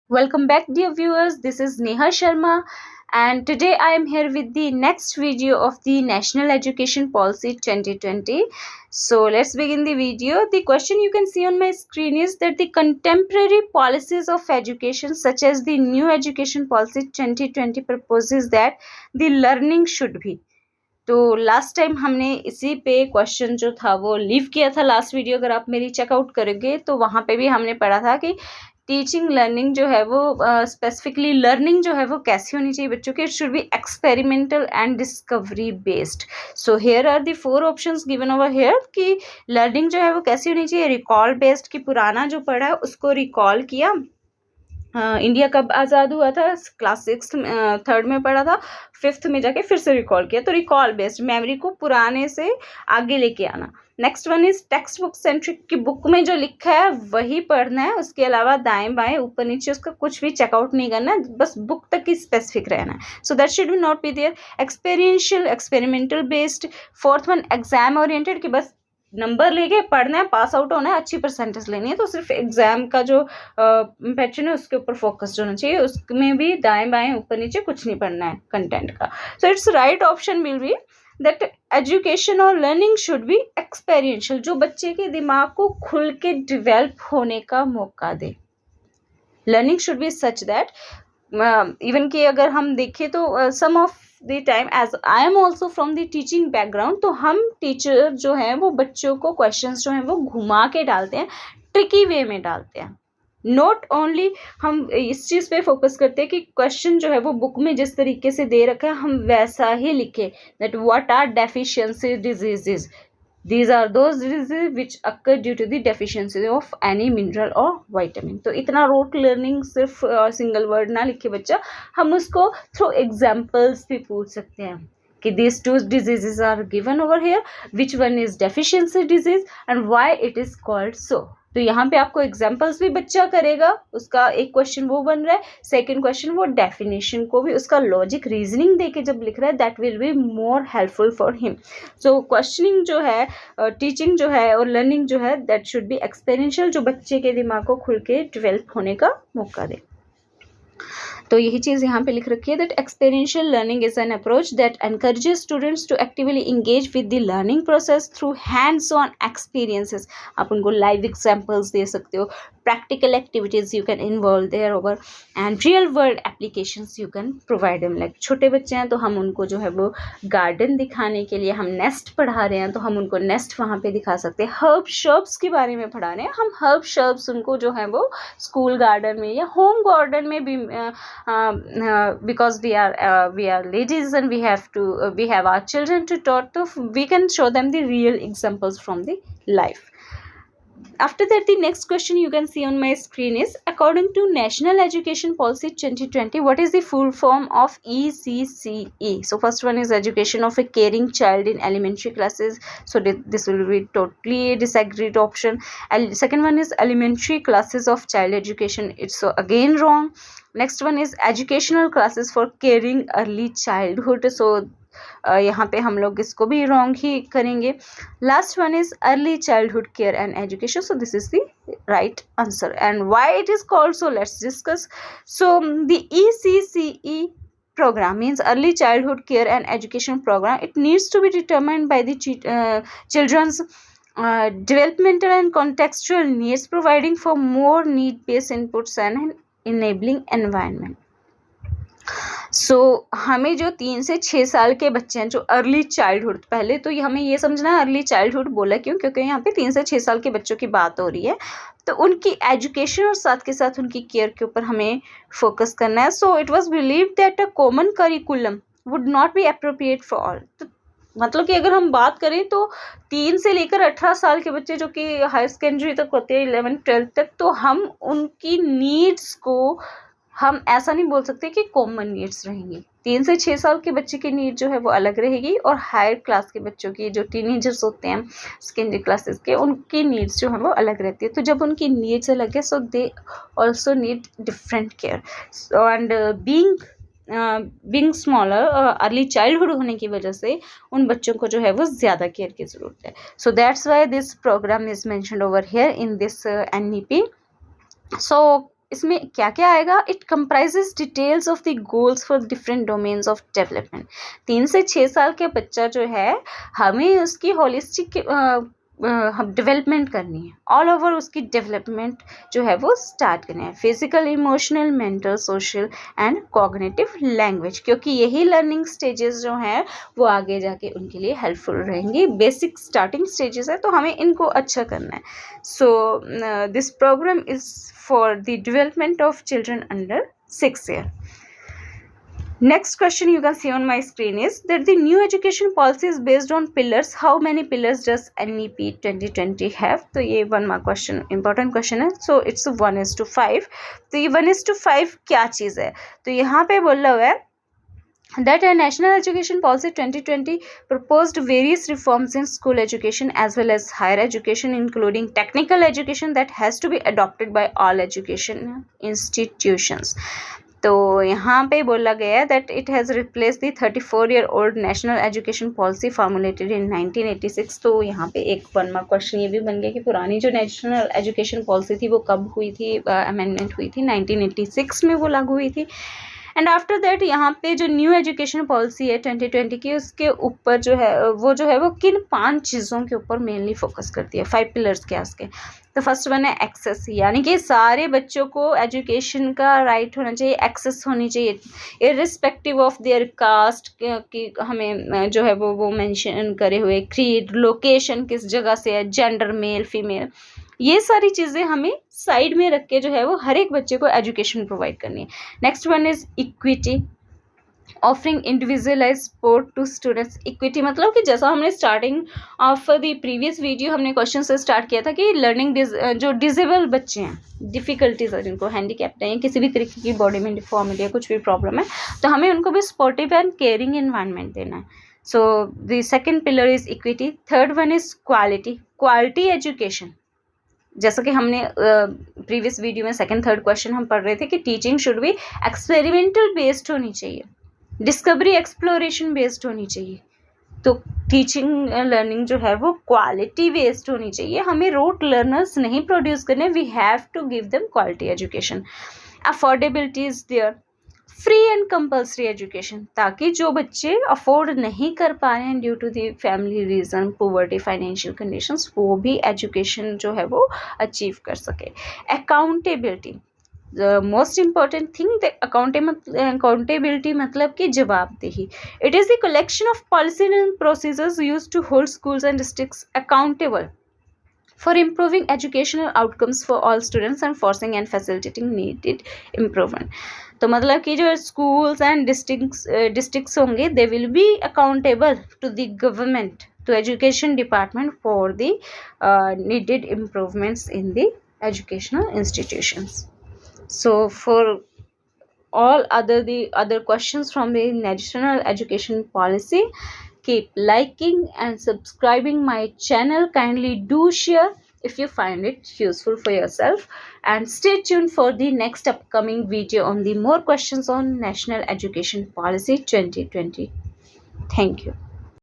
Welcome back, dear viewers. This is Neha Sharma, and today I am here with the next video of the National Education Policy 2020. So, let's begin the video. The question you can see on my screen is that the contemporary policies of education, such as the new Education Policy 2020, proposes that the learning should be. तो last time हमने इसी पे question जो था वो leave किया था last video, अगर आप मेरी चेकआउट करोगे तो वहाँ पे भी हमने पढ़ा था कि टीचिंग लर्निंग जो है वो स्पेसिफिकली लर्निंग जो है वो कैसी होनी चाहिए बच्चों की. It should be experimental and discovery based. So here are the 4 options given over here कि लर्निंग जो है वो कैसी होनी चाहिए. रिकॉल बेस्ड, कि पुराना जो पढ़ा है उसको रिकॉल किया. इंडिया कब आज़ाद हुआ था, क्लास 6 3rd में पढ़ा था, 5th में जाके फिर से रिकॉल किया. तो रिकॉल बेस्ड, मेमोरी को पुराने से आगे लेके आना. Next one is text book centric, की बुक में जो लिखा है वही पढ़ना है, उसके अलावा दाएं बाएं ऊपर नीचे उसका कुछ भी चेकआउट नहीं करना है, बस बुक तक ही स्पेसिफिक रहना है. So that should be not be there. Experiential, experimental based. 4th one exam oriented, कि बस नंबर लेके पढ़ना है, पास आउट होना है, अच्छी परसेंटेज लेनी है, तो सिर्फ एग्जाम का जो पैटर्न है उसके ऊपर फोकस होना चाहिए. उसमें भी दाएं बाएं ऊपर नीचे कुछ नहीं पढ़ना है कंटेंट का. So it's right option will be that education और लर्निंग शुड बी एक्सपेरियंशियल, जो बच्चे के दिमाग को खुल के डिवेल्प होने का मौका दे. Learning should be such that even कि अगर हम देखें तो some of the time, as I am also from the teaching background, तो हम टीचर जो हैं वो बच्चों को क्वेश्चंस जो हैं वो घुमा के डालते हैं, ट्रिकी वे में डालते हैं. नॉट ओनली हम इस चीज़ पे फोकस करते हैं कि क्वेश्चन जो है वो बुक में जिस तरीके से दे रखा है हम वैसा ही लिखें. That what are deficiency diseases. These are those diseases which occur due to the deficiency of any mineral or vitamin. तो इतना रोट लर्निंग सिर्फ सिंगल वर्ड ना लिखे बच्चा, हम उसको थ्रू एग्जाम्पल्स भी पूछ सकते हैं कि these 2 diseases are given over here, which one is deficiency disease and why it is called so. तो यहाँ पे आपको एग्जाम्पल्स भी बच्चा करेगा, उसका एक क्वेश्चन वो बन रहा है, सेकंड क्वेश्चन वो डेफिनेशन को भी उसका लॉजिक रीजनिंग देके जब लिख रहा है, that will be more helpful for him. So questioning जो है, टीचिंग जो है और लर्निंग जो है, दैट शुड बी एक्सपेरियंशियल, जो बच्चे के दिमाग को खुल के डेवलप होने का मौका दे. तो यही चीज़ यहाँ पे लिख रखी है that experiential learning is an approach that encourages students to actively engage with the learning process through hands on experiences. आप उनको लाइव एग्जाम्पल्स दे सकते हो, practical activities you can involve there over, and real world applications you can provide them. Like छोटे बच्चे हैं तो हम उनको जो है वो गार्डन दिखाने के लिए, हम नेस्ट पढ़ा रहे हैं तो हम उनको नेस्ट वहाँ पे दिखा सकते हैं. हर्ब शर्ब्स के बारे में पढ़ा रहे हैं, हम हर्ब शर्ब्स उनको जो है वो स्कूल गार्डन में या होम गार्डन में भी, because we are ladies and we have our children to taught, so we can show them the real examples from the life. After that, the next question you can see on my screen is, according to National Education Policy 2020, what is the full form of ECCE? So first one is education of a caring child in elementary classes. So this will be totally a disagreed option. Second one is elementary classes of child education. It's so again wrong. Next one is educational classes for caring early childhood. So यहाँ पे हम लोग इसको भी wrong ही करेंगे. Last one is early childhood care and education. So this is the right answer. And why it is called, so let's discuss. So the ECCE program means early childhood care and education program. It needs to be determined by the children's developmental and contextual needs, providing for more need-based inputs and enabling environment. हमें जो 3 से 6 साल के बच्चे हैं, जो early childhood, पहले तो हमें ये समझना है अर्ली चाइल्डहुड बोला क्यों, क्योंकि यहाँ पे 3 से 6 साल के बच्चों की बात हो रही है, तो उनकी एजुकेशन और साथ के साथ उनकी केयर के ऊपर हमें फोकस करना है. So it was believe that a common curriculum would not be appropriate for all. तो मतलब कि अगर हम बात करें तो 3 से लेकर 18 साल के बच्चे जो कि हायर सेकेंडरी तक होते हैं, 11th 12th तक, तो हम उनकी नीड्स को हम ऐसा नहीं बोल सकते कि कॉमन नीड्स रहेंगी. 3 से 6 साल के बच्चे की नीड जो है वो अलग रहेगी, और हायर क्लास के बच्चों की, जो टीनेजर्स होते हैं सेकेंडरी क्लासेस के, उनकी नीड्स जो है वो अलग रहती है. तो जब उनकी नीड्स अलग है, so they also need different care. And being smaller, early childhood होने की वजह से उन बच्चों को जो है वो ज़्यादा केयर की ज़रूरत है. So that's why this program is mentioned over here in this NEP. So इसमें क्या क्या आएगा? It comprises details of the goals for different domains of development. 3 से 6 साल के बच्चा जो है, हमें उसकी होलिस्टिक हम डेवलपमेंट करनी है, ऑल ओवर उसकी डेवलपमेंट जो है वो स्टार्ट करनी है, physical, emotional, mental, social and cognitive language, क्योंकि यही लर्निंग स्टेजेस जो हैं वो आगे जाके उनके लिए हेल्पफुल रहेंगी। बेसिक स्टार्टिंग स्टेजेस है, तो हमें इनको अच्छा करना है। So this program is for the development of children under 6 years. Next question you can see on my screen is that the new education policy is based on pillars. How many pillars does NEP 2020 have? तो ये 1 mark question, important question है. So it's 1:5. तो ये 1:5 क्या चीज़ है? तो यहाँ पे बोला हुआ है that a national education policy 2020 proposed various reforms in school education as well as higher education, including technical education that has to be adopted by all education institutions. तो यहाँ पे बोला गया है that it has replace the 34-year-old national education policy formulated in 1986. तो यहाँ पे एक 1 mark क्वेश्चन ये भी बन गया कि पुरानी जो नेशनल एजुकेशन पॉलिसी थी वो कब हुई थी, अमेंडमेंट हुई थी 1986 में वो लागू हुई थी। एंड आफ्टर दैट यहाँ पे जो न्यू एजुकेशन पॉलिसी है 2020 की, उसके ऊपर जो है वो किन 5 चीज़ों के ऊपर मेनली फोकस करती है, 5 पिलर्स के उसके। तो फर्स्ट वन है एक्सेस, यानी कि सारे बच्चों को एजुकेशन का राइट होना चाहिए, एक्सेस होनी चाहिए इर्रिस्पेक्टिव ऑफ देयर कास्ट, कि हमें जो है वो मेंशन करे हुए, क्रीड, लोकेशन किस जगह से है, जेंडर मेल फीमेल, ये सारी चीज़ें हमें साइड में रख के जो है वो हर एक बच्चे को एजुकेशन प्रोवाइड करनी है। Next one is equity, offering individualize support to students. Equity मतलब कि जैसा हमने starting of the previous video हमने क्वेश्चन से स्टार्ट किया था कि लर्निंग जो डिसेबल बच्चे हैं, डिफ़िकल्टीज है जिनको, हैंडीकैप्ड हैं, किसी भी तरीके की बॉडी में डिफॉर्मिटी है, कुछ भी प्रॉब्लम है, तो हमें उनको भी सपोर्टिव एंड केयरिंग इन्वायरमेंट देना है। So the second pillar is equity. Third one is quality education. जैसा कि हमने प्रीवियस वीडियो में 2nd 3rd क्वेश्चन हम पढ़ रहे थे कि teaching should be experimental based होनी चाहिए, डिस्कवरी एक्सप्लोरेशन बेस्ड होनी चाहिए। तो टीचिंग लर्निंग जो है वो क्वालिटी बेस्ड होनी चाहिए, हमें रोट लर्नर्स नहीं प्रोड्यूस करने, we have to give them quality education. Affordability is there, free and compulsory education, ताकि जो बच्चे अफोर्ड नहीं कर पा रहे हैं due to the family reason, poverty, financial conditions, वो भी एजुकेशन जो है वो अचीव कर सके। Accountability, the most important thing, accountability मतलब कि जवाबदेही। It is the collection of policy and procedures used to hold schools and districts accountable for improving educational outcomes for all students and forcing and facilitating needed improvement. तो मतलब कि जो schools and districts होंगे, they will be accountable to the government, to education department for the needed improvements in the educational institutions. So for all the other questions from the national education policy, keep liking and subscribing my channel. Kindly do share if you find it useful for yourself, and stay tuned for the next upcoming video on the more questions on National Education Policy 2020. Thank you.